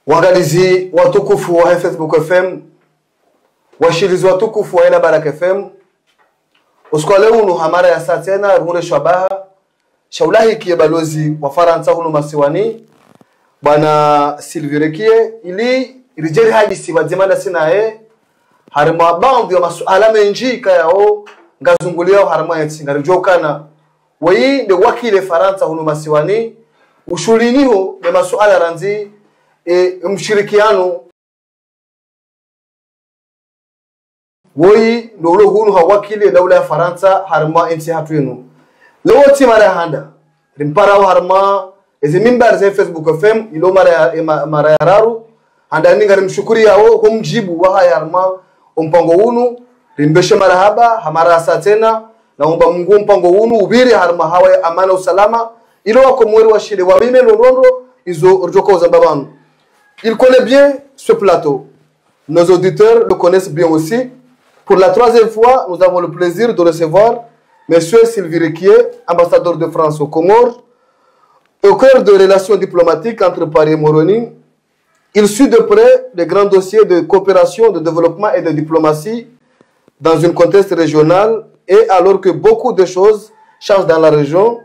Waangalizi watukufu wa Facebook FM, washirizi watukufu wa Baraka FM, usiku leo unu hamara ya saa tena ruhure shabaha shaulahi kie balozi wa Faransa hunu masiwani bwana Sylvie Rekie ili rijeri hadisi wadzimanda sinae harimo abambi wa masuala menji kayao ngazungulia harimo yatsinga rijokana wayi de wakile Faransa hunu masiwani ushuliniho de masuala ranzi mshirikiano woi ndolo hunu hawakili dawla ya Faransa harma inti hatwenu lewo timara handa rimpara harma ezi mimbar za Facebook FM ilo mara yararu handa ninga rimshukuri yao kumjibu wa haya harma mpango hunu rimbeshe marahaba hamara satena na umba Mungu mpango hunu ubiri harma hawa amana usalama ilo wako mweri wa shile wa mime londondo izo rjoko zambabanu. Il connaît bien ce plateau. Nos auditeurs le connaissent bien aussi. Pour la troisième fois, nous avons le plaisir de recevoir M. Sylvie Rekie, ambassadeur de France aux Comores, au cœur de relations diplomatiques entre Paris et Moroni. Il suit de près les grands dossiers de coopération, de développement et de diplomatie dans un contexte régional et alors que beaucoup de choses changent dans la région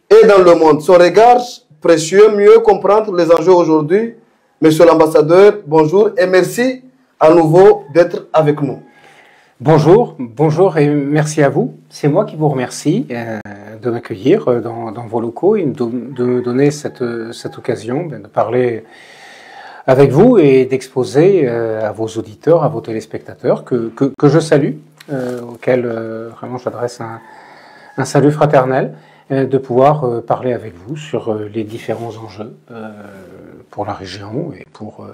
et dans le monde. Son regard précieux, mieux comprendre les enjeux aujourd'hui. Monsieur l'ambassadeur, bonjour et merci à nouveau d'être avec nous. Bonjour et merci à vous. C'est moi qui vous remercie de m'accueillir dans vos locaux et de me donner cette occasion de parler avec vous et d'exposer à vos auditeurs, à vos téléspectateurs que je salue, auxquels vraiment j'adresse un salut fraternel, de pouvoir parler avec vous sur les différents enjeux pour la région et pour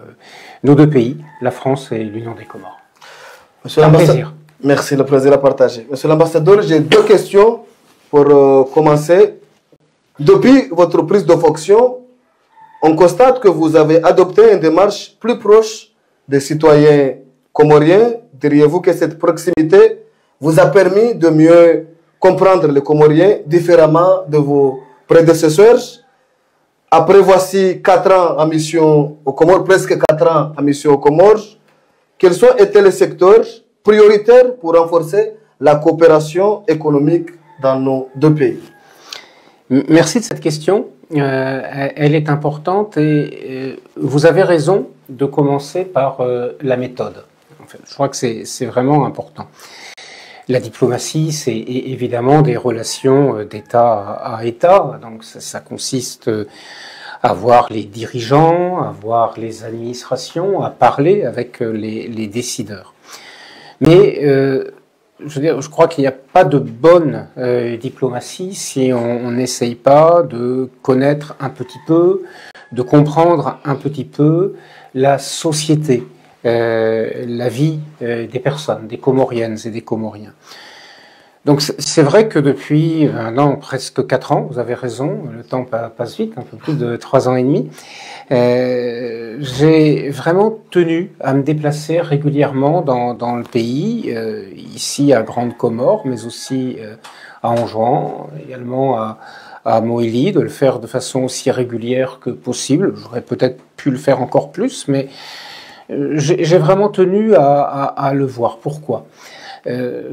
nos deux pays, la France et l'Union des Comores. Monsieur l'ambassadeur, merci, le plaisir à partager. Monsieur l'ambassadeur, j'ai deux questions pour commencer. Depuis votre prise de fonction, on constate que vous avez adopté une démarche plus proche des citoyens comoriens. Diriez-vous que cette proximité vous a permis de mieux comprendre les Comoriens différemment de vos prédécesseurs? Après voici 4 ans en mission aux Comores, presque 4 ans en mission aux Comores, quels ont été les secteurs prioritaires pour renforcer la coopération économique dans nos deux pays? Merci de cette question. Elle est importante et vous avez raison de commencer par la méthode. En fait, je crois que c'est vraiment important. La diplomatie, c'est évidemment des relations d'État à État. Donc ça consiste à voir les dirigeants, à voir les administrations, à parler avec les décideurs. Mais je crois qu'il n'y a pas de bonne diplomatie si on n'essaye pas de connaître un petit peu, de comprendre un petit peu la société. La vie des personnes, des Comoriennes et des Comoriens. Donc c'est vrai que depuis un an, presque 4 ans, vous avez raison, le temps passe vite, un peu plus de 3 ans et demi, j'ai vraiment tenu à me déplacer régulièrement dans le pays, ici à Grande Comore, mais aussi à Anjouan, également à Moélie, de le faire de façon aussi régulière que possible. J'aurais peut-être pu le faire encore plus, mais j'ai vraiment tenu à le voir. Pourquoi?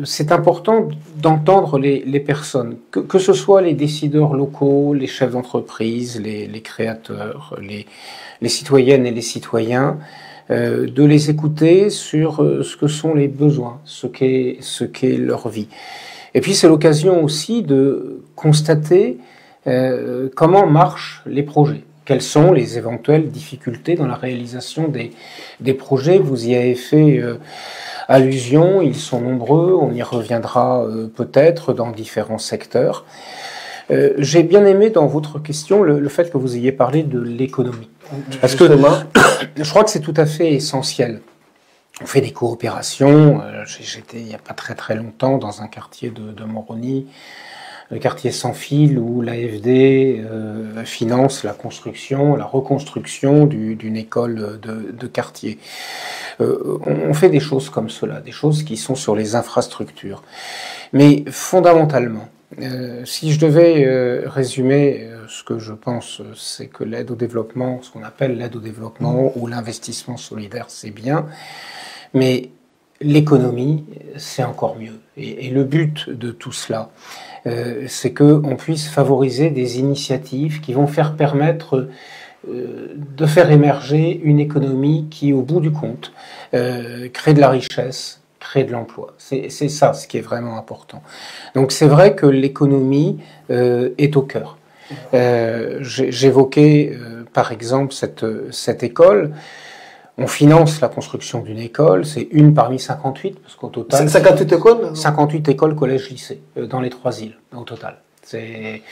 C'est important d'entendre les personnes, que ce soit les décideurs locaux, les chefs d'entreprise, les créateurs, les citoyennes et les citoyens, de les écouter sur ce que sont les besoins, ce qu'est leur vie. Et puis c'est l'occasion aussi de constater comment marchent les projets. Quelles sont les éventuelles difficultés dans la réalisation des projets? Vous y avez fait allusion, ils sont nombreux, on y reviendra peut-être dans différents secteurs. J'ai bien aimé dans votre question le fait que vous ayez parlé de l'économie. Parce que je crois que c'est tout à fait essentiel. On fait des coopérations. J'étais il n'y a pas très longtemps dans un quartier de Moroni, le quartier Sans Fil, où l'AFD finance la construction, la reconstruction d'une école de quartier. On fait des choses comme cela, des choses qui sont sur les infrastructures. Mais fondamentalement, Si je devais résumer ce que je pense, c'est que l'aide au développement, ce qu'on appelle l'aide au développement ou l'investissement solidaire, c'est bien, mais l'économie, c'est encore mieux. Et le but de tout cela, c'est qu'on puisse favoriser des initiatives qui vont permettre de faire émerger une économie qui, au bout du compte, crée de la richesse, crée de l'emploi. C'est ça ce qui est vraiment important. Donc c'est vrai que l'économie est au cœur. J'évoquais par exemple cette école. On finance la construction d'une école, c'est une parmi 58, parce qu'au total... 58 écoles 58 écoles, collèges, lycées, dans les 3 îles, au total. C'est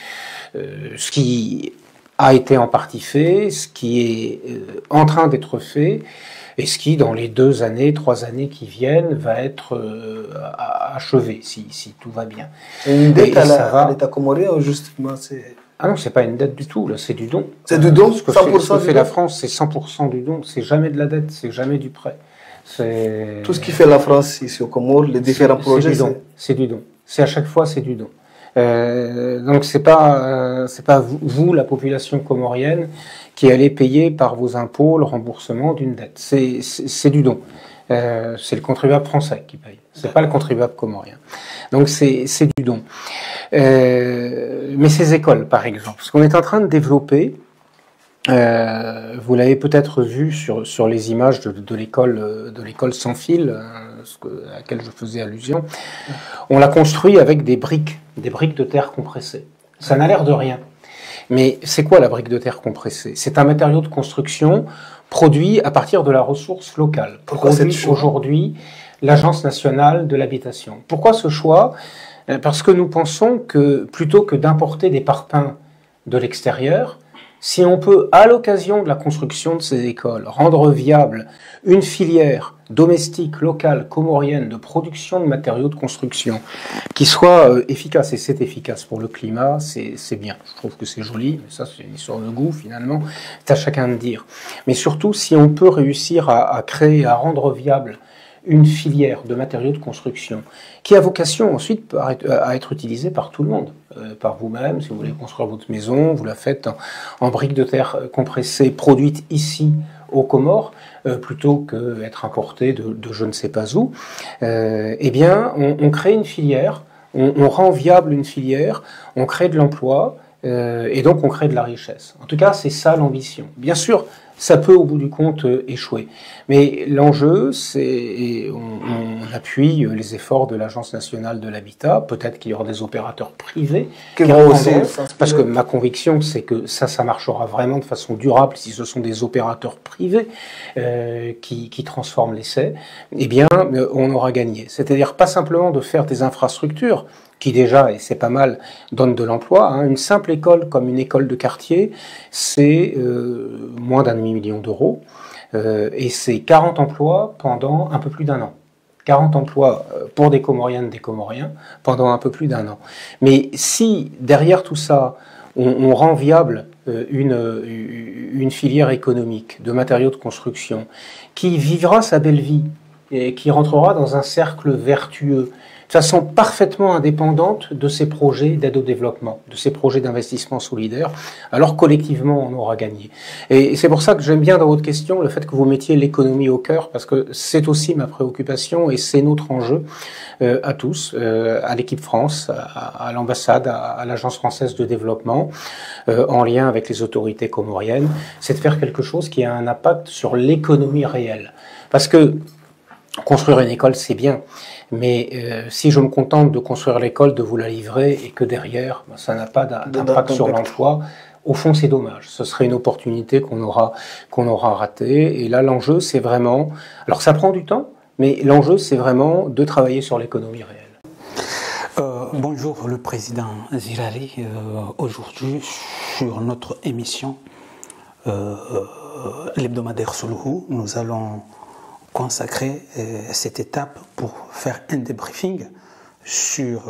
ce qui a été en partie fait, ce qui est en train d'être fait, et ce qui, dans les 3 années qui viennent, va être achevé, si tout va bien. Une dette à l'État comorien, ou justement, c'est... Ah non, c'est pas une dette du tout, là, c'est du don. C'est du don, 100% ce que fait la France, c'est 100% du don. C'est jamais de la dette, c'est jamais du prêt. Tout ce qui fait la France ici au Comores, les différents projets, c'est du don. C'est à chaque fois, c'est du don. Donc c'est pas vous, la population comorienne, qui allez payer par vos impôts le remboursement d'une dette. C'est du don. C'est le contribuable français qui paye. C'est pas le contribuable comorien. Donc c'est du don. Mais ces écoles, par exemple, ce qu'on est en train de développer, vous l'avez peut-être vu sur les images de l'école sans fil, à laquelle je faisais allusion. On l'a construit avec des briques de terre compressées. Ça n'a l'air de rien. Mais c'est quoi la brique de terre compressée? C'est un matériau de construction produit à partir de la ressource locale. Pourquoi produit aujourd'hui l'Agence nationale de l'habitation. Pourquoi ce choix? Parce que nous pensons que plutôt que d'importer des parpaings de l'extérieur, si on peut, à l'occasion de la construction de ces écoles, rendre viable une filière domestique, locale, comorienne de production de matériaux de construction qui soit efficace, et c'est efficace pour le climat, c'est bien. Je trouve que c'est joli, mais ça c'est une histoire de goût finalement, c'est à chacun de dire. Mais surtout, si on peut réussir à créer, à rendre viable une filière de matériaux de construction qui a vocation ensuite à être utilisée par tout le monde, par vous-même. Si vous voulez construire votre maison, vous la faites en briques de terre compressées produites ici aux Comores, plutôt qu'être importée de je ne sais pas où. Eh bien, on crée une filière, on rend viable une filière, on crée de l'emploi, et donc on crée de la richesse. En tout cas, c'est ça l'ambition. Bien sûr, ça peut au bout du compte échouer. Mais l'enjeu, c'est on appuie les efforts de l'Agence nationale de l'habitat. Peut-être qu'il y aura des opérateurs privés qui reprendront, parce que ma conviction, c'est que ça marchera vraiment de façon durable si ce sont des opérateurs privés qui transforment l'essai. Eh bien, on aura gagné. C'est-à-dire pas simplement de faire des infrastructures qui déjà, et c'est pas mal, donne de l'emploi. Une simple école comme une école de quartier, c'est moins d'1,5 million d'euros, et c'est 40 emplois pendant un peu plus d'1 an. 40 emplois pour des Comoriennes, des Comoriens, pendant un peu plus d'1 an. Mais si, derrière tout ça, on rend viable une filière économique de matériaux de construction qui vivra sa belle vie et qui rentrera dans un cercle vertueux, de façon parfaitement indépendante de ces projets d'aide au développement, de ces projets d'investissement solidaire, alors collectivement on aura gagné. Et c'est pour ça que j'aime bien dans votre question le fait que vous mettiez l'économie au cœur, parce que c'est aussi ma préoccupation et c'est notre enjeu à tous, à l'équipe France, à l'ambassade, à l'Agence française de développement, en lien avec les autorités comoriennes, c'est de faire quelque chose qui a un impact sur l'économie réelle. Parce que construire une école, c'est bien, mais si je me contente de construire l'école, de vous la livrer, et que derrière, ça n'a pas d'impact sur l'emploi, au fond, c'est dommage. Ce serait une opportunité qu'on aura ratée. Et là, l'enjeu, c'est vraiment... Alors, ça prend du temps, mais l'enjeu, c'est vraiment de travailler sur l'économie réelle. Bonjour, le président Zirari. Aujourd'hui, sur notre émission l'hebdomadaire Suluhu, nous allons consacrer cette étape pour faire un débriefing sur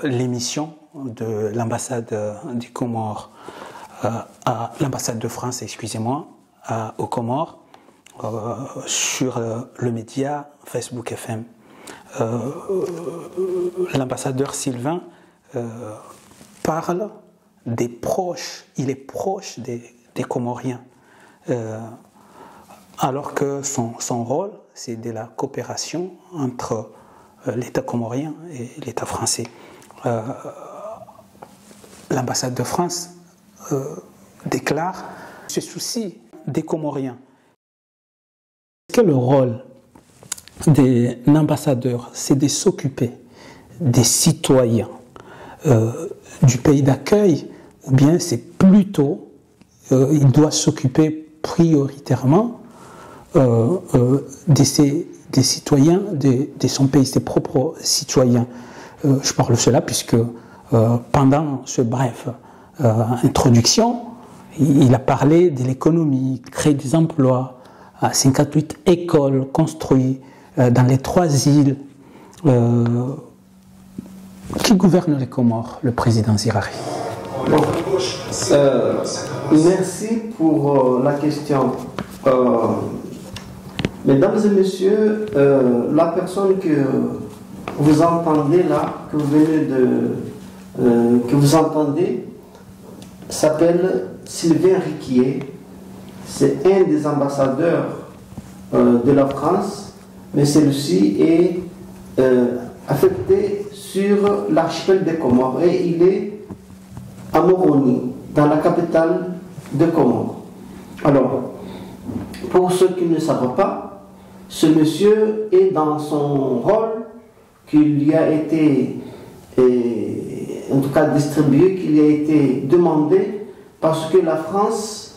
l'émission de l'ambassade des Comores à l'ambassade de France, excusez-moi, aux Comores, sur le média Facebook FM. l'ambassadeur Sylvain parle des proches, il est proche des Comoriens, alors que son rôle, c'est de la coopération entre l'État comorien et l'État français. L'ambassade de France déclare ce souci des Comoriens. Est-ce que le rôle d'un ambassadeur, c'est de s'occuper des citoyens du pays d'accueil, ou bien c'est plutôt, il doit s'occuper prioritairement des citoyens de son pays, ses propres citoyens. Je parle de cela puisque pendant ce bref introduction, il a parlé de l'économie, créer des emplois, 58 écoles construites dans les 3 îles. Qui gouverne les Comores? Le président Zirari. Merci pour la question. Mesdames et messieurs, la personne que vous entendez là, que vous entendez, s'appelle Sylvain Riquier. C'est un des ambassadeurs de la France, mais celui-ci est affecté sur l'archipel des Comores et il est à Moroni, dans la capitale des Comores. Alors, pour ceux qui ne savent pas, ce monsieur est dans son rôle qu'il lui a été, en tout cas distribué, qu'il lui a été demandé, parce que la France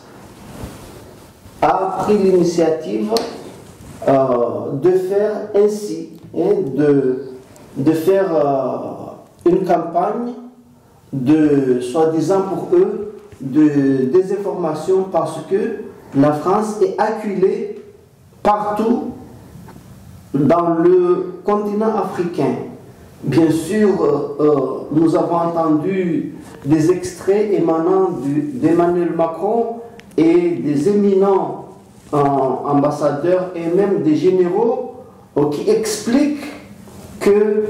a pris l'initiative de faire ainsi, de faire une campagne de, soi-disant pour eux, de désinformation, parce que la France est acculée partout dans le continent africain. Bien sûr, nous avons entendu des extraits émanant d'Emmanuel Macron et des éminents ambassadeurs et même des généraux qui expliquent que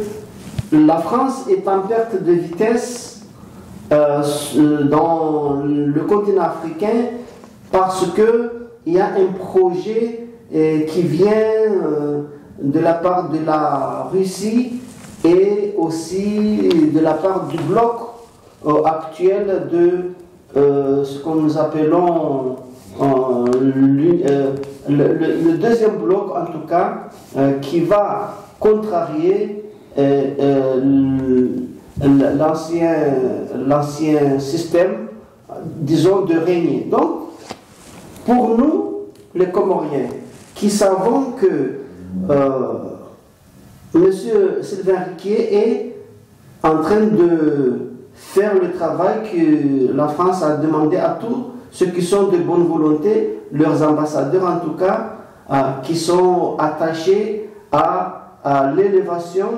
la France est en perte de vitesse dans le continent africain parce qu'il y a un projet qui vient de la part de la Russie et aussi de la part du bloc actuel de ce que nous appelons le deuxième bloc, en tout cas, qui va contrarier l'ancien système, disons, de régner. Donc, pour nous, les Comoriens, qui savons que M. Sylvain Riquier est en train de faire le travail que la France a demandé à tous ceux qui sont de bonne volonté, leurs ambassadeurs en tout cas, qui sont attachés à l'élévation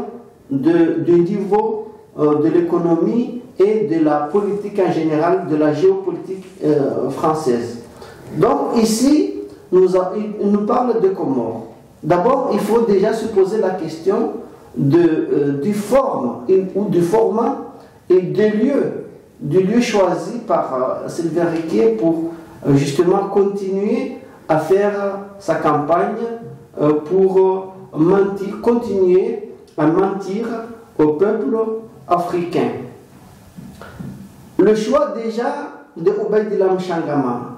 du niveau de l'économie et de la politique en général, de la géopolitique française. Donc ici, il nous parle de Comores. D'abord, il faut déjà se poser la question du format et du lieu choisi par Sylvain Riquier pour justement continuer à faire sa campagne pour continuer à mentir au peuple africain. Le choix déjà de Obaïdillah Mchangama.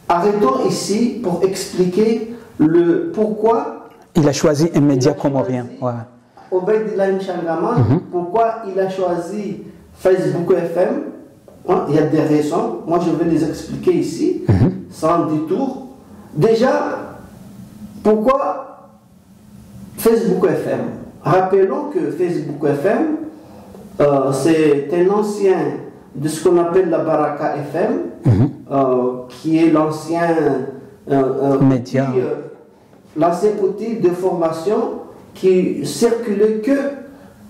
Arrêtons ici pour expliquer le pourquoi. Il a choisi un média comorien. Obaïdillah Mchangama, pourquoi il a choisi Facebook FM. Il y a des raisons. Moi, je vais les expliquer ici, sans détour. Déjà, pourquoi Facebook FM? Rappelons que Facebook FM, c'est un ancien de ce qu'on appelle la Baraka FM, qui est l'ancien média, l'ancien outil de formation qui circulait que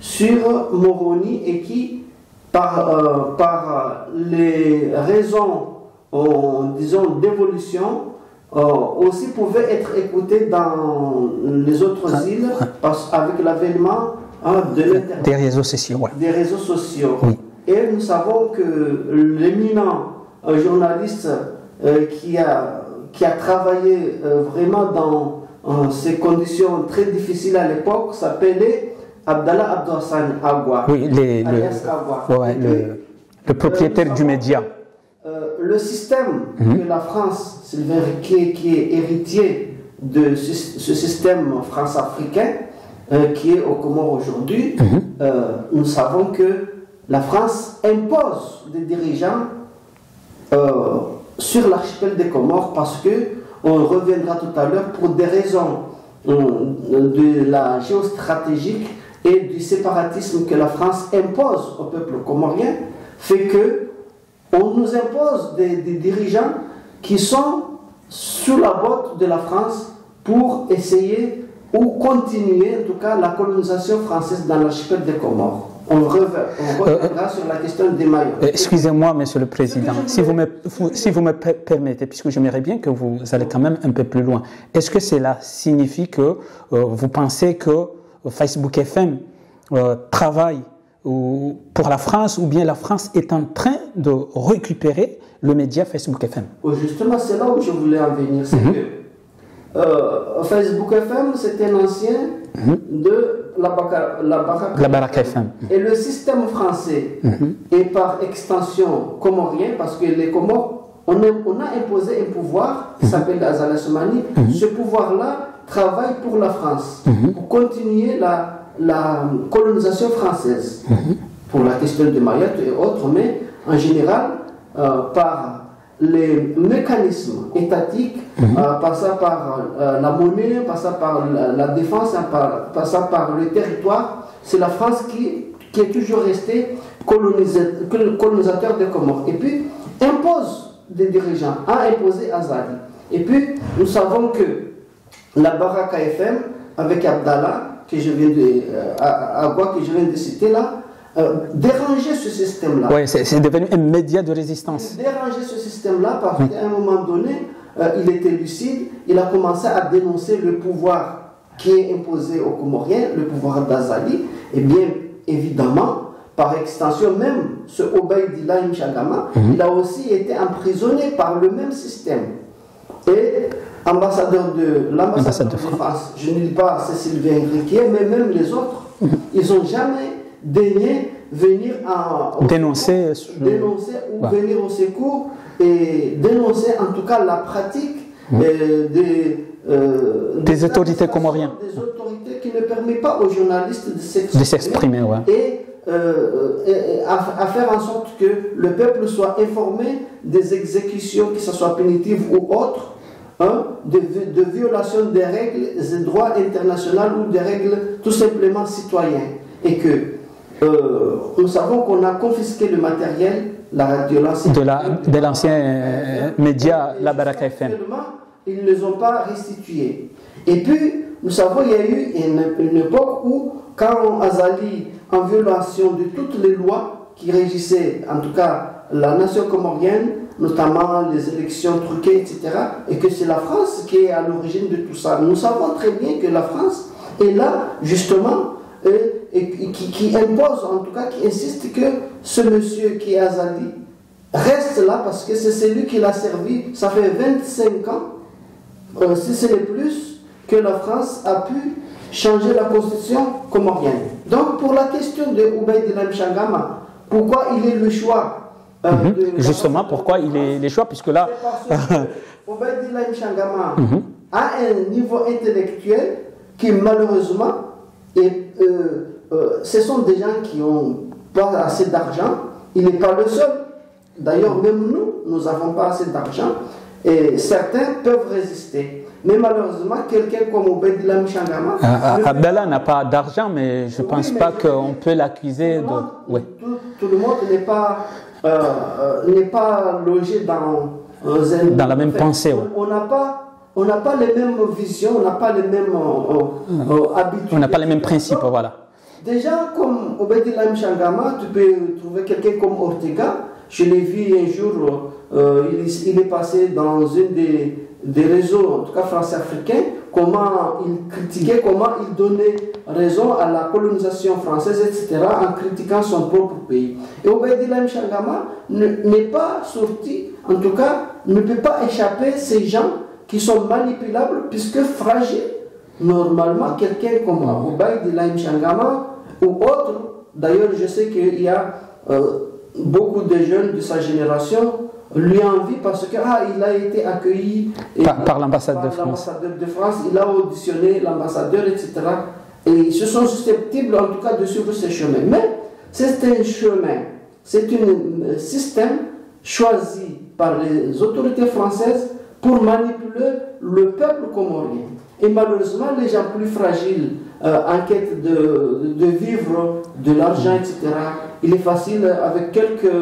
sur Moroni et qui, par les raisons, disons, d'évolution, aussi pouvaient être écoutés dans les autres îles avec l'avènement des réseaux sociaux. Ouais. Des réseaux sociaux. Oui. Et nous savons que l'éminent journaliste qui a travaillé vraiment dans ces conditions très difficiles à l'époque s'appelait Abdallah Abdou-Hassan Agua. Oui, le propriétaire du média. Le système que la France, Sylvain Riquier, qui est héritier de ce système france-africain, qui est aux Comores aujourd'hui, nous savons que la France impose des dirigeants sur l'archipel des Comores parce que, on reviendra tout à l'heure, pour des raisons de la géostratégique et du séparatisme que la France impose au peuple comorien, fait que on nous impose des dirigeants qui sont sous la botte de la France pour essayer ou continuer en tout cas la colonisation française dans l'archipel des Comores. On reviendra sur la question des Mayotte. Excusez-moi, Monsieur le Président, si vous me permettez, puisque j'aimerais bien que vous allez quand même un peu plus loin, est-ce que cela signifie que vous pensez que Facebook FM travaille pour la France, ou bien la France est en train de récupérer le média Facebook FM? Justement, c'est là où je voulais en venir. C'est que Facebook FM, c'est un ancien de la Baraka FM. Et le système français est par extension comorien, parce que les Comores, on a imposé un pouvoir qui s'appelle Azal Assoumani. Ce pouvoir-là travaille pour la France, pour continuer la colonisation française, pour la question de Mayotte et autres, mais en général, par les mécanismes étatiques, passant par la monnaie, passant par la défense, passant par le territoire, c'est la France qui est toujours restée colonisateur des Comores. Et puis, impose des dirigeants, a imposé Azali. Et puis, nous savons que la Baraka FM, avec Abdallah, que je viens de citer là, déranger ce système-là. Oui, c'est devenu un média de résistance. Déranger ce système-là parce qu'à un moment donné, il était lucide, il a commencé à dénoncer le pouvoir qui est imposé aux Comoriens, le pouvoir d'Azali, et bien évidemment, par extension, même ce Obaïdillah Mchagama, il a aussi été emprisonné par le même système. Et ambassadeur de l'ambassade de France, je ne dis pas c'est Sylvain Riquier, mais même les autres, ils n'ont jamais daigné venir dénoncer ou venir au secours et dénoncer en tout cas la pratique des autorités comoriennes. Des autorités qui ne permettent pas aux journalistes de s'exprimer et à faire en sorte que le peuple soit informé des exécutions, que ce soit punitives ou autres, de violation des règles, des droits internationaux ou des règles tout simplement citoyennes. Et que nous savons qu'on a confisqué le matériel, la violence de l'ancien média La Baraka FM. Ils ne les ont pas restitués. Et puis, nous savons qu'il y a eu une époque où, quand Azali, en violation de toutes les lois qui régissaient, en tout cas, la nation comorienne, notamment les élections truquées, etc., et que c'est la France qui est à l'origine de tout ça. Nous savons très bien que la France est là, justement, et qui impose, en tout cas, qui insiste que ce monsieur qui est Azali reste là parce que c'est celui qui l'a servi. Ça fait 25 ans, si ce n'est plus, que la France a pu changer la constitution comorienne. Donc, pour la question de Obaïdillah Mchagama, pourquoi il est le choix justement, pourquoi il est le choix, puisque là... Obaïdillah Mchagama a un niveau intellectuel qui, malheureusement, ce sont des gens qui n'ont pas assez d'argent. Il n'est pas le seul. D'ailleurs, même nous n'avons pas assez d'argent. Et certains peuvent résister. Mais malheureusement, quelqu'un comme Obaïdillah Mchagama... Abdallah n'a pas d'argent, mais je ne pense pas qu'on peut l'accuser de... Tout le monde n'est pas logé dans la même pensée. On n'a pas les mêmes visions, on n'a pas les mêmes habitudes. On n'a pas les mêmes principes, voilà. Déjà, comme Obaïdillah Mchagama, tu peux trouver quelqu'un comme Ortega. Je l'ai vu un jour, il est passé dans une des réseaux, en tout cas français-africains, comment ils critiquaient, comment ils donnaient raison à la colonisation française, etc., en critiquant son propre pays. Et Obaïdillah Mchangama n'est pas sorti, en tout cas, ne peut pas échapper ces gens qui sont manipulables, puisque fragiles. Normalement, quelqu'un comme Obaïdillah Mchangama ou autre, d'ailleurs, je sais qu'il y a beaucoup de jeunes de sa génération lui envient parce qu'il a été accueilli par l'ambassade de France. Il a auditionné l'ambassadeur, etc. Et ils se sont susceptibles, en tout cas, de suivre ce chemin. Mais c'est un chemin, c'est un système choisi par les autorités françaises pour manipuler le peuple comorien. Et malheureusement, les gens plus fragiles, en quête de vivre, de l'argent, etc., il est facile, avec quelques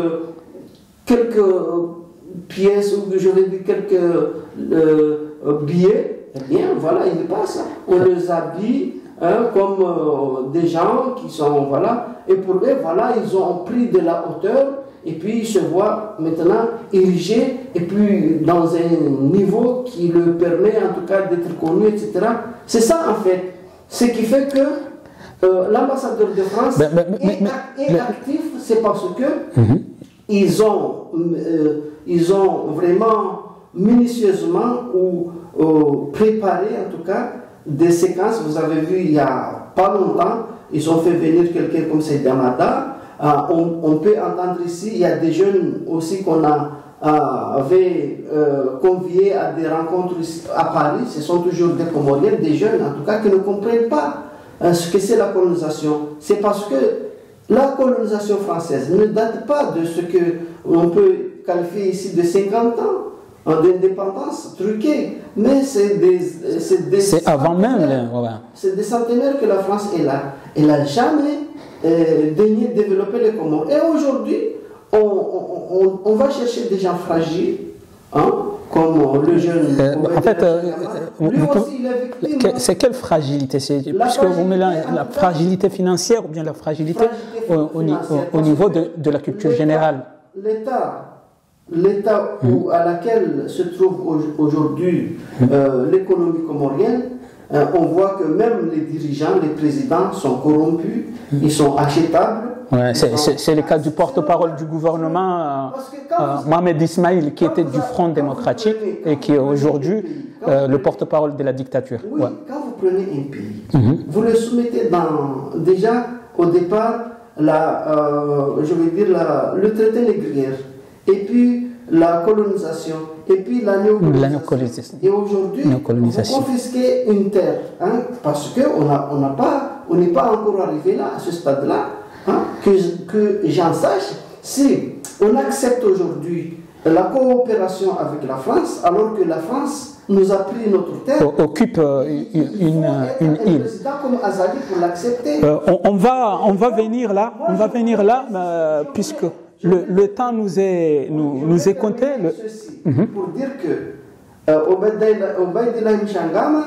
pièces, ou je vais dire quelques billets, eh bien voilà, il passe. On les habille comme des gens qui sont, voilà, et pour eux, voilà, ils ont pris de la hauteur, et puis ils se voient maintenant érigés, et puis dans un niveau qui leur permet en tout cas d'être connus, etc. C'est ça en fait, ce qui fait que l'ambassadeur de France est actif, c'est parce que ils ont vraiment minutieusement préparé en tout cas des séquences. Vous avez vu il n'y a pas longtemps, ils ont fait venir quelqu'un comme Seydi Amada. On peut entendre ici, il y a des jeunes aussi qu'on avait conviés à des rencontres à Paris. Ce sont toujours des Comoriens, des jeunes en tout cas qui ne comprennent pas ce que c'est la colonisation. C'est parce que la colonisation française ne date pas de ce qu'on peut qualifier ici de 50 ans d'indépendance truquée, mais c'est avant même. C'est des centenaires que la France est là. Elle n'a jamais daigné développer les Comores. Et aujourd'hui, on va chercher des gens fragiles, comme le jeune. En fait, c'est quelle fragilité? Puisque vous mélangez la fragilité financière ou bien la fragilité au niveau de la culture générale. L'état à laquelle se trouve aujourd'hui l'économie comorienne, on voit que même les dirigeants, les présidents sont corrompus, ils sont achetables. Ouais, c'est le cas du porte-parole du gouvernement, Mohamed Ismail, qui était du Front démocratique et qui est aujourd'hui le porte-parole de la dictature. Oui, quand vous prenez un pays, vous le soumettez déjà au départ, je veux dire, le traité négrier, et puis la colonisation, et puis la néocolonisation. Et aujourd'hui, vous confisquez une terre, parce qu'on n'est pas encore arrivé là, à ce stade-là. Que j'en sache, si on accepte aujourd'hui la coopération avec la France, alors que la France nous a pris notre terre, occupe une île. Président comme Azali pour l'accepter. On va venir là, puisque le temps nous est compté. Pour dire que Obaïdillah Mchangama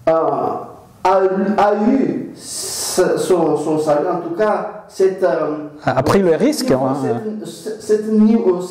a eu son salut, en tout cas, a pris le risque. Cette nouvelle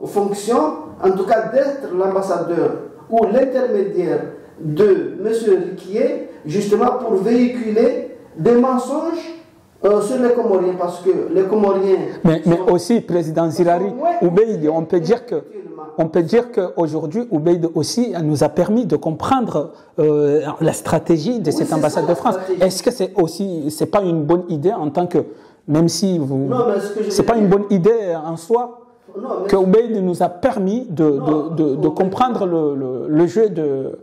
fonction, en tout cas d'être l'ambassadeur ou l'intermédiaire de M. Riquier, justement pour véhiculer des mensonges sur les Comoriens, parce que les Comoriens... Mais aussi, président Zilari, Obeid, on peut dire qu'aujourd'hui, Obeid aussi nous a permis de comprendre la stratégie de cette ambassade de France. Est-ce que c'est pas une bonne idée en tant que, même si c'est pas une bonne idée en soi, que Obeid nous a permis de comprendre le jeu de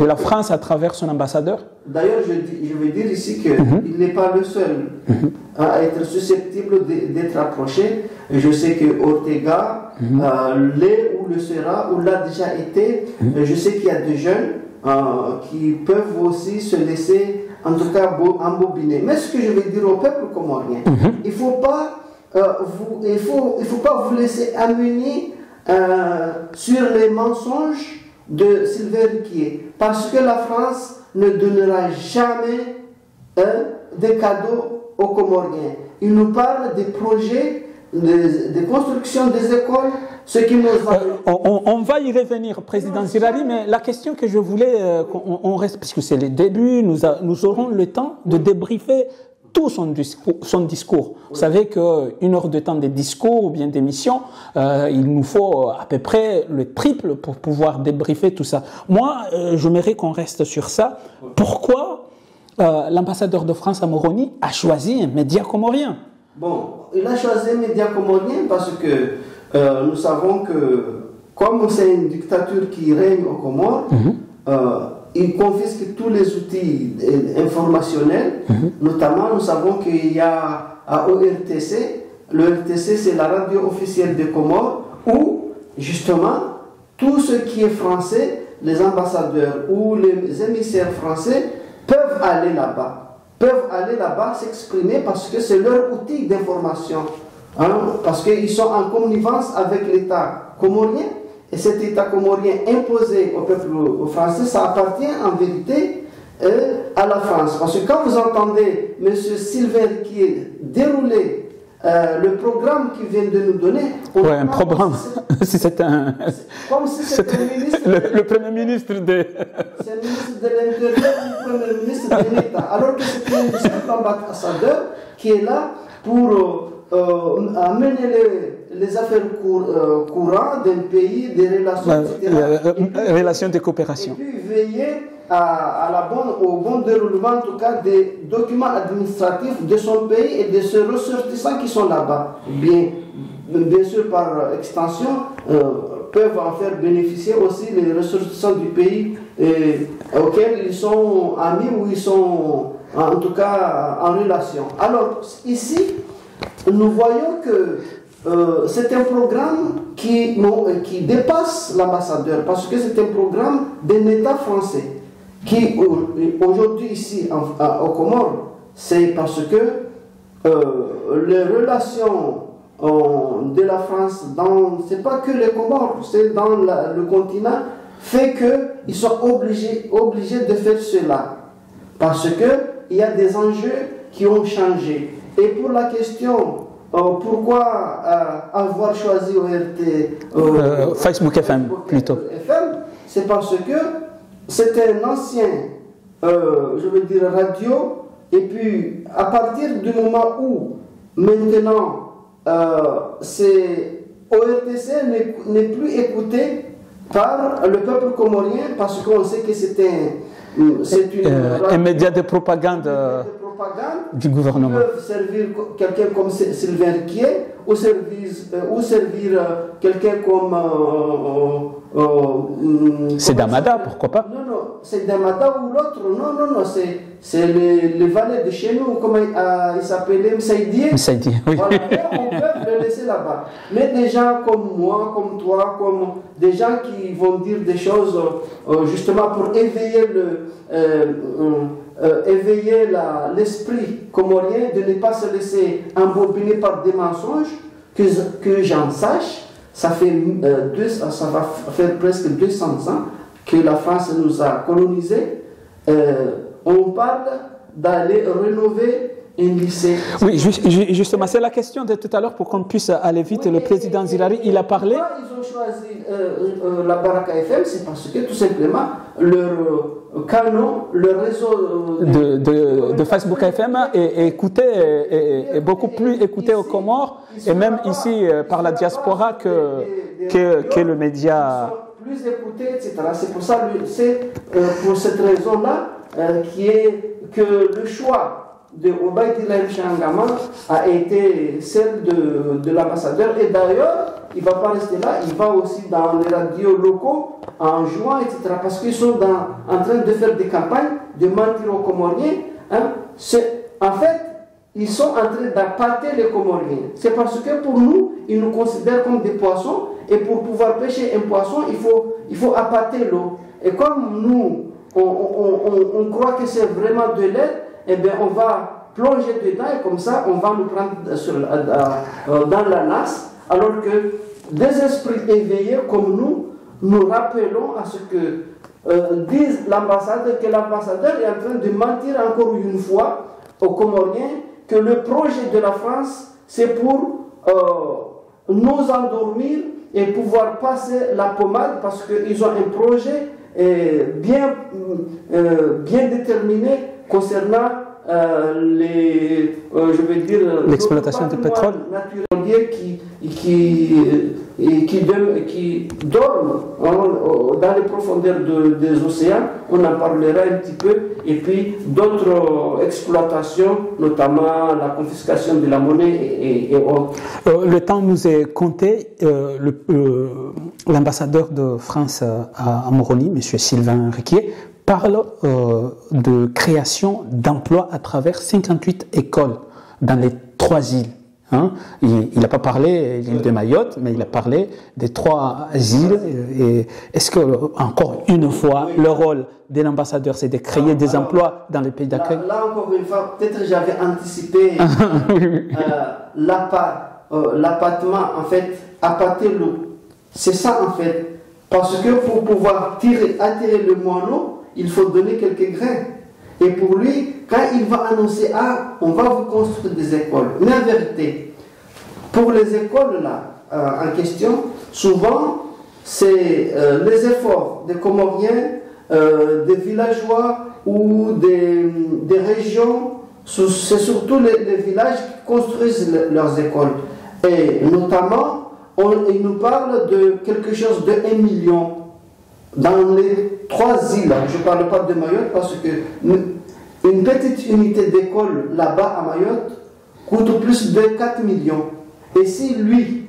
la France à travers son ambassadeur? D'ailleurs, je vais dire ici qu'il n'est pas le seul à être susceptible d'être approché. Je sais que Ortega l'est ou le sera ou l'a déjà été. Je sais qu'il y a des jeunes qui peuvent aussi se laisser, en tout cas, embobiner. Mais ce que je veux dire au peuple comorien, il ne faut pas vous laisser amener sur les mensonges de Sylvain Riquier, parce que la France ne donnera jamais des cadeaux aux Comoriens. Il nous parle des projets des constructions des écoles, ce qui nous on va y revenir, Président Zilari, mais la question que je voulais qu'on reste, puisque c'est le début, nous aurons le temps de débriefer tout son discours. Vous savez qu'une heure de temps de discours ou bien d'émission, il nous faut à peu près le triple pour pouvoir débriefer tout ça. Moi, j'aimerais qu'on reste sur ça. Pourquoi l'ambassadeur de France à Moroni a choisi un média comorien? Bon, il a choisi un média comorien parce que nous savons que, comme c'est une dictature qui règne aux Comores, il confisque tous les outils informationnels. Notamment, nous savons qu'il y a à ORTC, le RTC c'est la radio officielle des Comores, où justement tout ce qui est français, les ambassadeurs ou les émissaires français peuvent aller là-bas, s'exprimer parce que c'est leur outil d'information. Parce qu'ils sont en connivence avec l'État comorien. Et cet État comorien imposé au peuple français, ça appartient en vérité à la France. Parce que quand vous entendez M. Sylvain Riquier dérouler le programme qu'il vient de nous donner... Oui, un programme. C'est un... Comme si c'était le Premier ministre de... C'est le ministre de l'Intérieur ou le Premier ministre de l'État. Alors que c'est un simple ambassadeur qui est là pour amener les affaires courantes d'un pays, des relations, etc. Relations de coopération. Et puis veiller au bon déroulement, en tout cas, des documents administratifs de son pays et de ses ressortissants qui sont là-bas. Bien sûr, par extension, peuvent en faire bénéficier aussi les ressortissants du pays auxquels ils sont amis ou ils sont, en tout cas, en relation. Alors, ici, nous voyons que c'est un programme qui dépasse l'ambassadeur, parce que c'est un programme d'un État français qui, aujourd'hui, ici, au Comores, c'est parce que les relations de la France, c'est pas que les Comores, c'est dans le continent, fait qu'ils sont obligés de faire cela, parce qu'il y a des enjeux qui ont changé. Et pour la question, pourquoi avoir choisi Facebook FM plutôt, c'est parce que c'est un ancien, je veux dire, radio, et puis à partir du moment où maintenant ORTC n'est plus écouté par le peuple comorien, parce qu'on sait que c'est un média de propagande du gouvernement. Ils peuvent servir quelqu'un comme Sylvain Riquier ou servir quelqu'un comme c'est Damada, pourquoi pas? Non, c'est Damada ou l'autre. Non, c'est les valets de chez nous, comment il s'appelait, Msaïdi, oui. Voilà, on peut le laisser là-bas. Mais des gens comme moi, comme toi, comme des gens qui vont dire des choses justement pour éveiller l'esprit comorien, de ne pas se laisser embobiner par des mensonges, que j'en sache. Ça va faire presque 200 ans que la France nous a colonisés. On parle d'aller rénover un lycée. Oui, justement, c'est la question de tout à l'heure pour qu'on puisse aller vite. Le président Zilari, il a parlé. Pourquoi ils ont choisi la Baraka FM? C'est parce que tout simplement leur canon, le réseau de Facebook FM est écouté, est beaucoup plus écouté aux Comores et même ici par la diaspora que le média. Plus écouté, etc. C'est pour ça, pour cette raison-là, qui est que le choix de Obaïdillah Changama a été celle de l'ambassadeur. Et d'ailleurs, il ne va pas rester là, il va aussi dans les radios locaux en jouant, etc. Parce qu'ils sont en train de faire des campagnes, de mentir aux Comoriens. En fait, ils sont en train d'appâter les Comoriens. C'est parce que pour nous, ils nous considèrent comme des poissons. Et pour pouvoir pêcher un poisson, il faut appâter l'eau. Et comme nous, on croit que c'est vraiment de l'aide, eh bien, on va plonger dedans et comme ça, on va nous prendre dans la nasse. Alors que des esprits éveillés comme nous rappelons à ce que dit l'ambassadeur, que l'ambassadeur est en train de mentir encore une fois aux Comoriens, que le projet de la France, c'est pour nous endormir et pouvoir passer la pommade parce qu'ils ont un projet bien déterminé concernant l'exploitation du pétrole naturel qui dorment dans les profondeurs des océans. On en parlera un petit peu. Et puis d'autres exploitations, notamment la confiscation de la monnaie et autres. Le temps nous est compté. L'ambassadeur de France à Moroni, M. Sylvain Riquier, parle de création d'emplois à travers 58 écoles dans les 3 îles. Hein? Il n'a pas parlé de l'île de Mayotte, mais il a parlé des 3 îles. Et est-ce que, encore une fois, le rôle de l'ambassadeur, c'est de créer des emplois dans les pays d'accueil? Là, encore une fois, peut-être j'avais anticipé l'appâtement, en fait, appâter l'eau. C'est ça, en fait. Parce que pour pouvoir attirer le moineau, il faut donner quelques grains. Et pour lui, quand il va annoncer, on va vous construire des écoles. Mais en vérité, pour les écoles là, en question, souvent, c'est les efforts des Comoriens, des villageois ou des régions, c'est surtout les villages qui construisent leurs écoles. Et notamment, il nous parle de quelque chose de 1 million. Dans les 3 îles, je ne parle pas de Mayotte parce que une petite unité d'école là-bas à Mayotte coûte plus de 4 millions. Et si lui,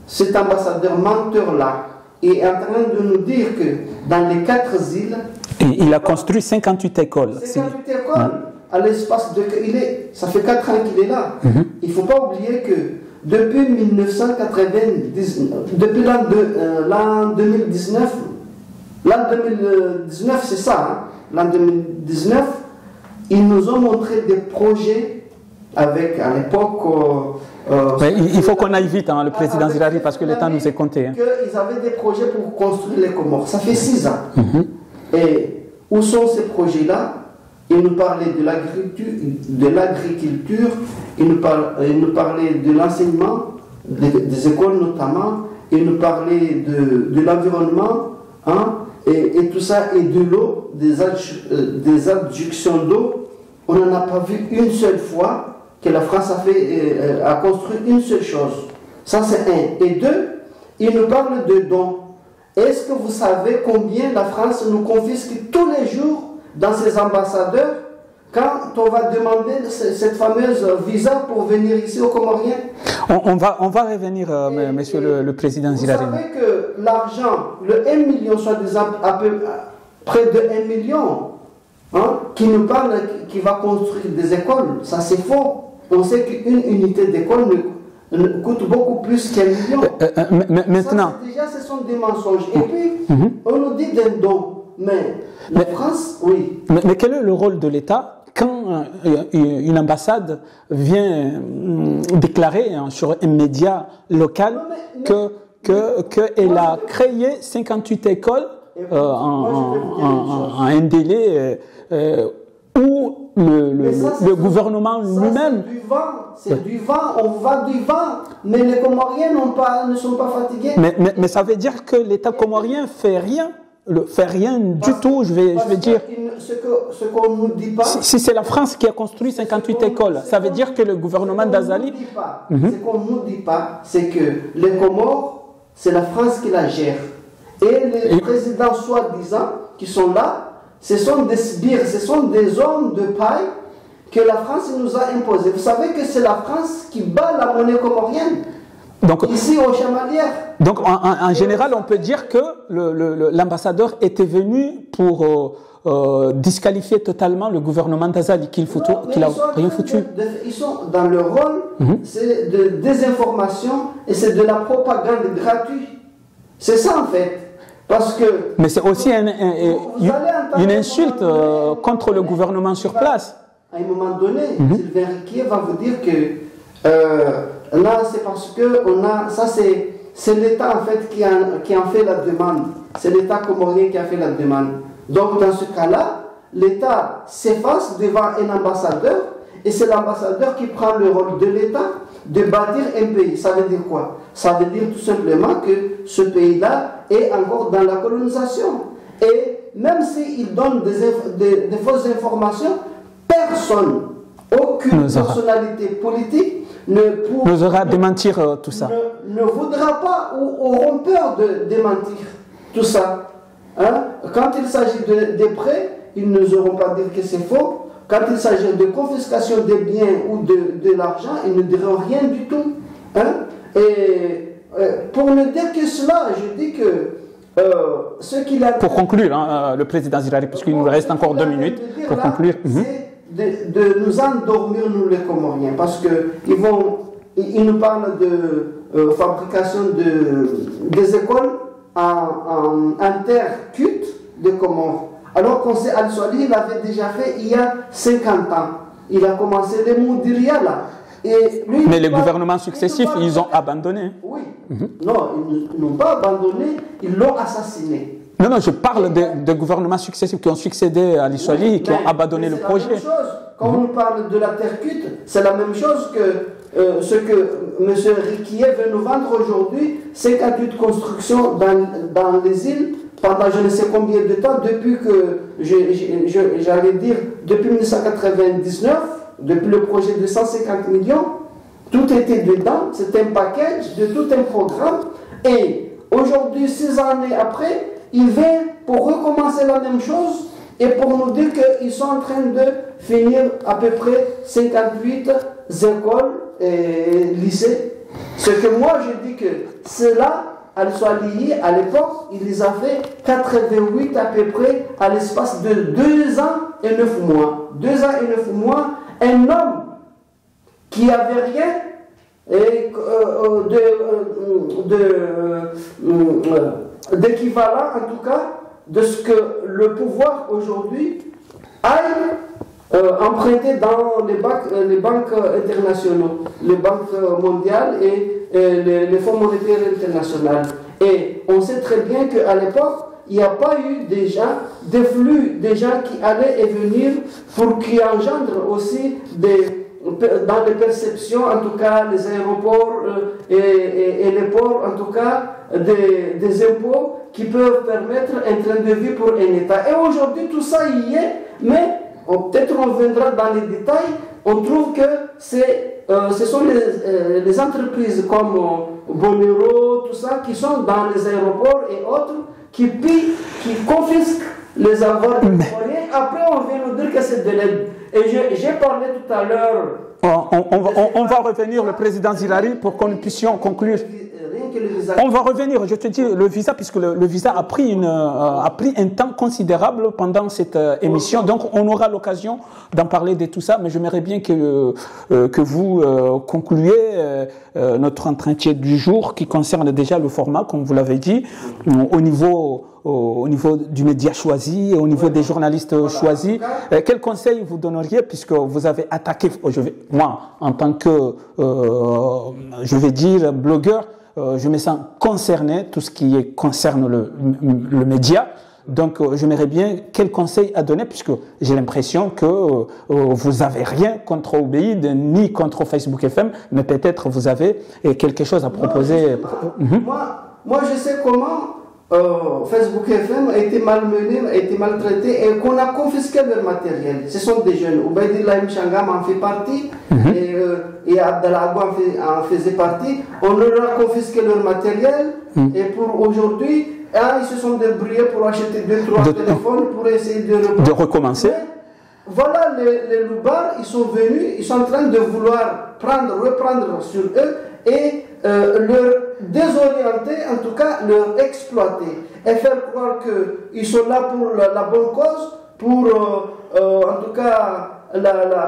cet ambassadeur menteur-là, est en train de nous dire que dans les 4 îles... Il a construit 58 écoles. 58 écoles à l'espace de... Ça fait 4 ans qu'il est là. Il ne faut pas oublier que depuis 1990, depuis l'an 2019, l'an 2019 c'est ça, hein, l'an 2019, ils nous ont montré des projets avec, à l'époque... il faut qu'on aille vite, hein, le président Zilari, parce que le temps nous est compté. Hein. Ils avaient des projets pour construire les Comores. Ça fait 6 ans. Et où sont ces projets-là? Ils nous parlaient de l'agriculture, ils nous parlaient de l'enseignement, des écoles notamment, ils nous parlaient de l'environnement, hein, et tout ça, et de l'eau, des adductions d'eau. On n'en a pas vu une seule fois que la France a construit une seule chose. Ça, c'est 1. Et 2, il nous parle de dons. Est-ce que vous savez combien la France nous confisque tous les jours dans ses ambassadeurs quand on va demander cette fameuse visa pour venir ici aux Comoriens? On va revenir, monsieur le président Zilari. Vous savez que l'argent, le 1 million, soit près de 1 million, hein, qui nous parle, qui va construire des écoles, ça c'est faux. On sait qu'une unité d'école coûte beaucoup plus qu'1 million. Maintenant. Ça, déjà, ce sont des mensonges. Et puis, on nous dit d'un don. Mais la France, oui. Mais quel est le rôle de l'État quand une ambassade vient déclarer sur un média local qu'elle a créé 58 écoles en un délai où le gouvernement lui-même... C'est du vent, on va du vent, mais les Comoriens ne sont pas fatigués. Mais ça veut dire que l'État comorien fait rien du tout, je vais dire. Ce qu'on ne nous dit pas... Si c'est la France qui a construit 58 écoles, ça veut dire que le gouvernement d'Azali... Ce qu'on ne nous dit pas, c'est que les Comores, c'est la France qui la gère. Et les présidents soi-disant qui sont là, ce sont des sbires, ce sont des hommes de paille que la France nous a imposés. Vous savez que c'est la France qui bat la monnaie comorienne. Donc, ici aux Chamalières. Donc en général, on peut dire que l'ambassadeur était venu pour disqualifier totalement le gouvernement d'Azali, qu'il a rien foutu. Ils sont dans leur rôle, c'est de désinformation et c'est de la propagande gratuite. C'est ça en fait. Parce que... Mais c'est aussi une insulte contre le gouvernement sur place. À un moment donné, Sylvain Riquier va vous dire que là, c'est parce que c'est l'État en fait qui en fait la demande. C'est l'État comorien qui a fait la demande. Donc dans ce cas-là, l'État s'efface devant un ambassadeur et c'est l'ambassadeur qui prend le rôle de l'État. de bâtir un pays. Ça veut dire quoi? Ça veut dire tout simplement que ce pays-là est encore dans la colonisation. Et même s'il donne des fausses informations, personne, aucune personnalité politique n'osera démentir tout ça. Ne voudra pas ou auront peur de démentir tout ça. Hein? Quand il s'agit des prêts, ils n'oseront pas dire que c'est faux. Quand il s'agit de confiscation des biens ou de l'argent, ils ne diront rien du tout. Hein? Et pour ne dire que cela, je dis que ce qu'il a... Pour conclure, hein, le président Zilari, puisqu'il nous reste encore 2 minutes, pour conclure... C'est de nous endormir, nous les Comoriens, parce qu'ils nous parlent de fabrication des écoles en terre cuite de Comores. Alors qu'on sait, Al-Swali, il avait déjà fait il y a 50 ans. Il a commencé les Moudiria là. Et lui, mais les gouvernements successifs, ils ont abandonné. Oui. Non, ils n'ont pas abandonné, ils l'ont assassiné. Non, je parle des gouvernements successifs qui ont succédé à Al-Swali et qui ont abandonné le projet. C'est la même chose. Quand on parle de la terre cuite, c'est la même chose que ce que M. Riquier veut nous vendre aujourd'hui, 58 constructions dans les îles pendant je ne sais combien de temps, depuis que, j'allais dire, depuis 1999, depuis le projet de 150 millions, tout était dedans, c'est un package de tout un programme. Et aujourd'hui, 6 années après, il vient pour recommencer la même chose et pour nous dire qu'ils sont en train de finir à peu près 58 écoles et lycées. Ce que moi je dis que cela, Al-Swali, à l'époque, il les a fait 88 à peu près à l'espace de 2 ans et 9 mois. 2 ans et 9 mois, un homme qui n'avait rien et d'équivalent en tout cas de ce que le pouvoir aujourd'hui aille emprunter dans les banques internationaux, les banques mondiales et les fonds monétaires internationaux. Et on sait très bien qu'à l'époque, il n'y a pas eu déjà des flux des gens qui allaient et venir pour qui engendrent aussi dans les perceptions, en tout cas les aéroports et les ports, en tout cas des impôts qui peuvent permettre un train de vie pour un État. Et aujourd'hui, tout ça y est, mais peut-être on viendra dans les détails, on trouve que ce sont les entreprises comme Bonero, tout ça, qui sont dans les aéroports et autres, qui pillent, qui confisquent les avoirs des Comoriens. Après, on vient nous dire que c'est de l'aide. Et j'ai parlé tout à l'heure... On va revenir, le président Zilari, pour que nous puissions conclure. On va revenir, je te dis, le visa, puisque le visa a pris un temps considérable pendant cette émission. Donc, on aura l'occasion d'en parler de tout ça, mais j'aimerais bien que vous concluiez notre entretien du jour qui concerne déjà le format, comme vous l'avez dit, au niveau du média choisi, au niveau des journalistes choisis. Quel conseil vous donneriez, puisque vous avez attaqué, moi, en tant que, je vais dire, blogueur, je me sens concerné, tout ce qui concerne le média. Donc, j'aimerais bien quel conseil à donner, puisque j'ai l'impression que vous n'avez rien contre Obeid, ni contre Facebook FM, mais peut-être vous avez quelque chose à proposer. Moi, je sais comment Facebook FM a été malmené, a été maltraité et qu'on a confisqué leur matériel. Ce sont des jeunes. Obeidillah Mchangam en fait partie et Abdallah Agou en faisait partie. On leur a confisqué leur matériel et pour aujourd'hui, ils se sont débrouillés pour acheter 2-3 téléphones pour essayer de recommencer. Mais voilà, les loupards, ils sont venus, ils sont en train de vouloir reprendre sur eux et leur désorienter, en tout cas leur exploiter et faire croire qu'ils sont là pour la bonne cause, pour en tout cas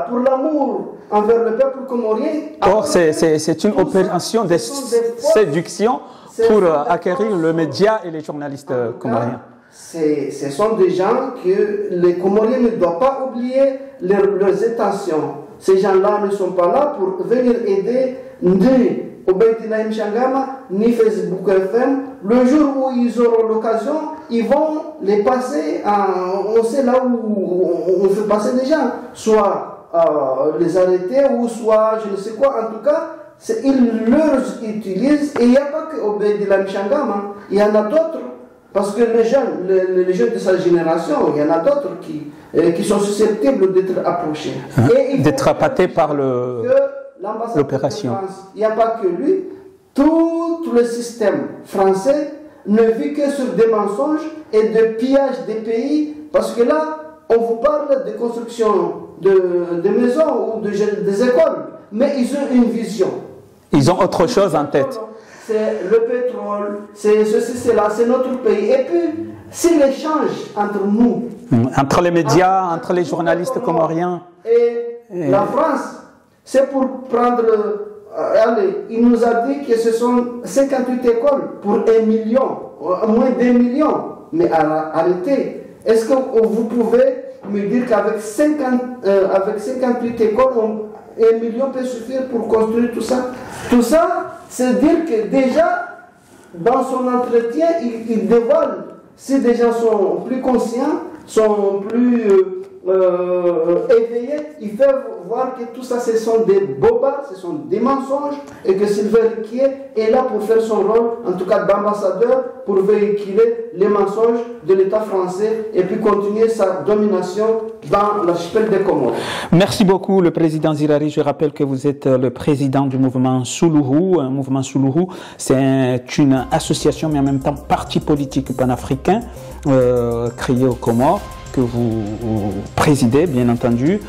pour l'amour envers le peuple comorien. Or, c'est une opération de séduction pour acquérir le média et les journalistes comoriens. Ce sont des gens que les Comoriens ne doivent pas oublier leurs intentions. Ces gens-là ne sont pas là pour venir aider ni Obeidillah Mchangama, ni Facebook FM. Le jour où ils auront l'occasion, ils vont les passer, on sait là où on fait passer des gens, soit les arrêter ou soit je ne sais quoi. En tout cas, ils leur utilisent, et il n'y a pas que Obedila Mchangama, il y en a d'autres, parce que les jeunes de sa génération, il y en a d'autres qui sont susceptibles d'être approchés. D'être appâtés par l'opération. Il n'y a pas que lui, tout le système français ne vit que sur des mensonges et de pillage des pays, parce que là, on vous parle de construction de maisons ou des écoles, mais ils ont une vision. Ils ont autre chose en tête. C'est le pétrole, c'est ceci, c'est là, c'est notre pays. Et puis, si l'échange entre nous, entre les médias, entre les journalistes comoriens et la France, c'est pour prendre. Allez, il nous a dit que ce sont 58 écoles pour 1 million, moins d'1 million. Mais arrêtez. Est-ce que vous pouvez me dire qu'avec 58 écoles, 1 million peut suffire pour construire tout ça? Tout ça, c'est dire que déjà, dans son entretien, il dévoile, si des gens sont plus conscients, sont plus éveillés, ils peuvent voir que tout ça, ce sont des bobards, ce sont des mensonges, et que Sylvain Riquier est là pour faire son rôle, en tout cas d'ambassadeur, pour véhiculer les mensonges de l'État français et puis continuer sa domination dans l'archipel des Comores. Merci beaucoup, le président Zirari. Je rappelle que vous êtes le président du mouvement Soulourou. Un mouvement Soulourou, c'est une association, mais en même temps parti politique panafricain créé aux Comores, que vous présidez, bien entendu.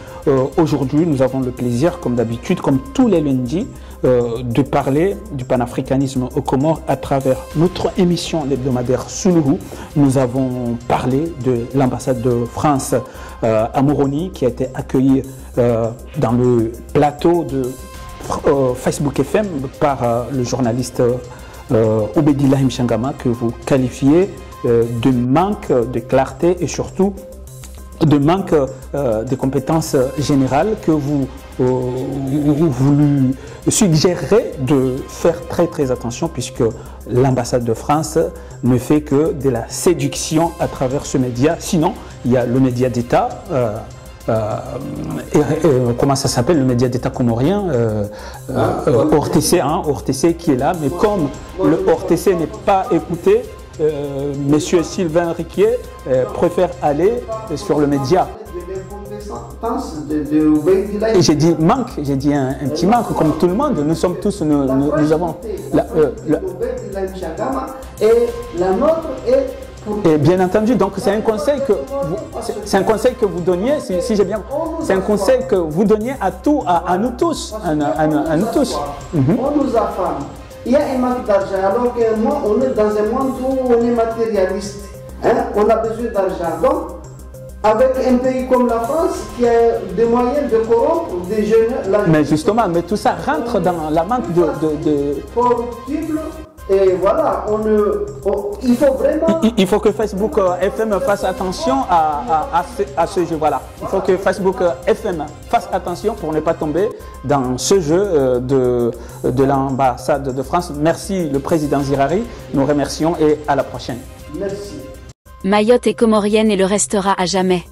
Aujourd'hui, nous avons le plaisir, comme d'habitude, comme tous les lundis, de parler du panafricanisme aux Comores à travers notre émission hebdomadaire Soulourou. Nous avons parlé de l'ambassade de France à Moroni, qui a été accueillie dans le plateau de Facebook FM par le journaliste Obedila Mchangama, que vous qualifiez de manque de clarté et surtout de manque de compétences générales, que vous lui suggérez de faire très très attention, puisque l'ambassade de France ne fait que de la séduction à travers ce média. Sinon, il y a le média d'État, comment ça s'appelle, le média d'État comorien, ORTC, qui est là, mais comme le ORTC n'est pas écouté, Monsieur Sylvain Riquier préfère aller sur le média. Et j'ai dit manque, j'ai dit un petit manque, comme tout le monde. Nous sommes tous, nous avons. Et la nôtre est. Et bien entendu, donc c'est un conseil que vous donniez, si j'ai bien, c'est un conseil que vous donniez à nous tous, à nous tous. On nous affame. Il y a un manque d'argent, alors que moi, on est dans un monde où on est matérialiste. On a besoin d'argent. Donc, avec un pays comme la France, qui a des moyens de corrompre des jeunes... Mais justement, mais tout ça rentre dans la manque de... Corruptible. Et voilà, il faut vraiment... Il faut que Facebook FM fasse attention à ce jeu. Voilà. Il faut que Facebook FM fasse attention pour ne pas tomber dans ce jeu de l'ambassade de France. Merci le président Zirari. Nous remercions et à la prochaine. Merci. Mayotte est comorienne et le restera à jamais.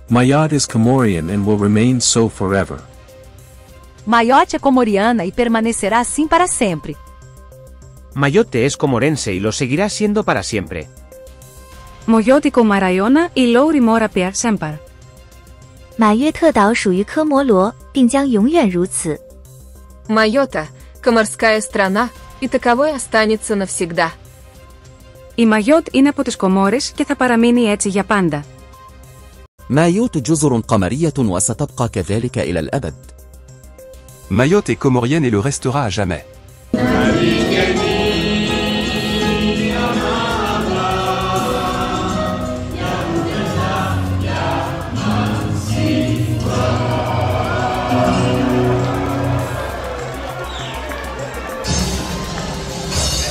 Mayotte is Comorian and will remain so forever. Mayotte é comoriana e permanecerá assim para sempre. Mayotte es comorense y lo seguirá siendo para siempre. Mayotte Comaraiona y Louri Mora per sempre. 马约特岛属于科摩罗，并将永远如此。 Майотта – коморская страна, и таковой останется навсегда. Η Μαγιότ είναι από τις Κομόρες και θα παραμείνει έτσι για πάντα. مايوت جزر قمرية وستبقى كذلك إلى الأبد. Mayotte est comorienne et le restera à jamais. Wow.